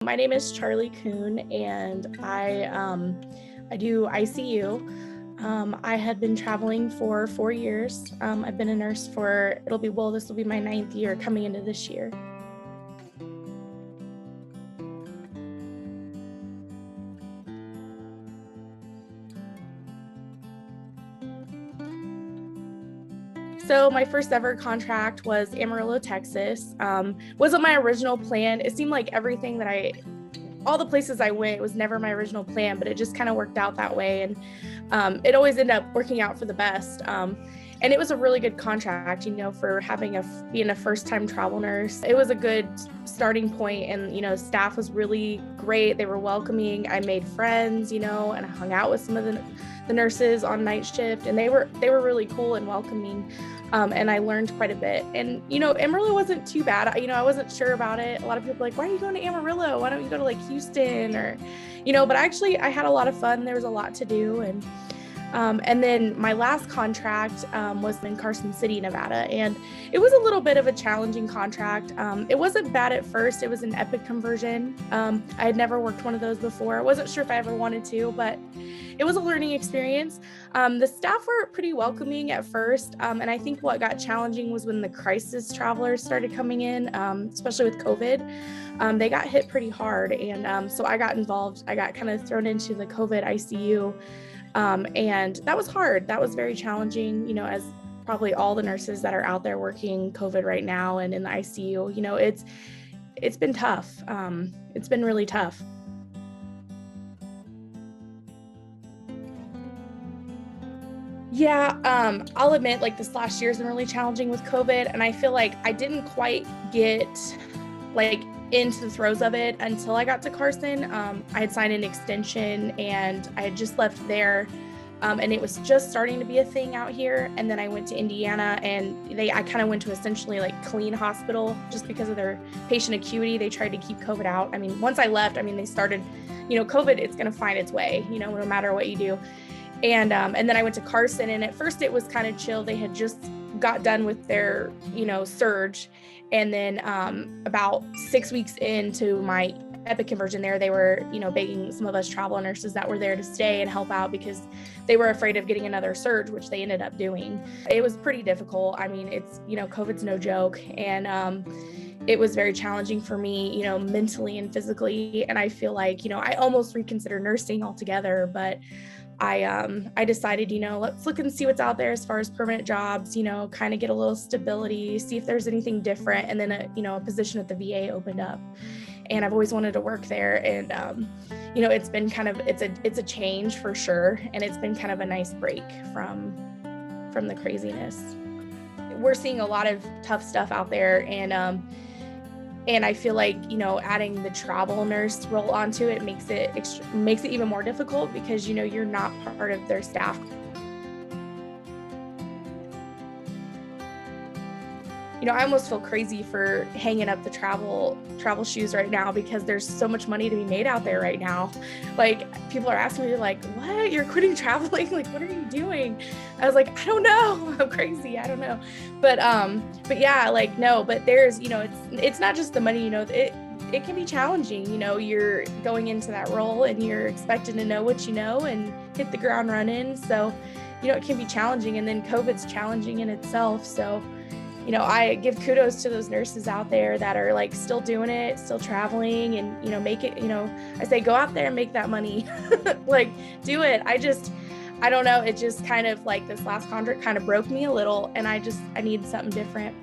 My name is Charlie Kuhn, and I do ICU. I had been traveling for 4 years. I've been a nurse for, this will be my 9th year coming into this year. So my first ever contract was Amarillo, Texas. Wasn't my original plan. It seemed like everything that all the places I went, it was never my original plan, but it just kind of worked out that way. And it always ended up working out for the best. And it was a really good contract, for being a first-time travel nurse. It was a good starting point, and, staff was really great. They were welcoming. I made friends, and I hung out with some of the nurses on night shift, and they were really cool and welcoming. And I learned quite a bit. And, Amarillo wasn't too bad. I wasn't sure about it. A lot of people were like, why are you going to Amarillo? Why don't you go to Houston or, but actually I had a lot of fun. There was a lot to do. And then my last contract was in Carson City, Nevada. And it was a little bit of a challenging contract. It wasn't bad at first. It was an Epic conversion. I had never worked one of those before. I wasn't sure if I ever wanted to, but it was a learning experience. The staff were pretty welcoming at first. And I think what got challenging was when the crisis travelers started coming in, especially with COVID. They got hit pretty hard. And so I got involved. I got kind of thrown into the COVID ICU. And that was hard. That was very challenging, as probably all the nurses that are out there working COVID right now and in the ICU, it's been tough. It's been really tough. Yeah, I'll admit, this last year has been really challenging with COVID, and I feel like I didn't quite get into the throes of it until I got to Carson. I had signed an extension and I had just left there, and it was just starting to be a thing out here. And then I went to Indiana, and I kind of went to essentially clean hospital just because of their patient acuity. They tried to keep COVID out. Once I left, they started, COVID, it's going to find its way, no matter what you do. And then I went to Carson, and at first it was kind of chill. They had just got done with their, surge. And then about 6 weeks into my Epic conversion there, they were, begging some of us travel nurses that were there to stay and help out because they were afraid of getting another surge, which they ended up doing. It was pretty difficult. It's, COVID's no joke. And it was very challenging for me, mentally and physically. And I feel like, I almost reconsider nursing altogether, but I decided, let's look and see what's out there as far as permanent jobs, kind of get a little stability, see if there's anything different. And then, a position at the VA opened up, and I've always wanted to work there. And, it's been it's a change for sure. And it's been kind of a nice break from the craziness. We're seeing a lot of tough stuff out there. And I feel like, adding the travel nurse role onto it makes it even more difficult because, you're not part of their staff. I almost feel crazy for hanging up the travel shoes right now because there's so much money to be made out there right now. People are asking me what, you're quitting traveling? What are you doing? I was like, I don't know. I'm crazy. I don't know. But yeah, no, but there's, it's not just the money, it can be challenging. You're going into that role and you're expected to know what you know and hit the ground running. So, it can be challenging, and then COVID's challenging in itself. So, I give kudos to those nurses out there that are still doing it, still traveling, and, make it, I say, go out there and make that money, do it. I don't know. It just kind of this last contract kind of broke me a little, and I need something different.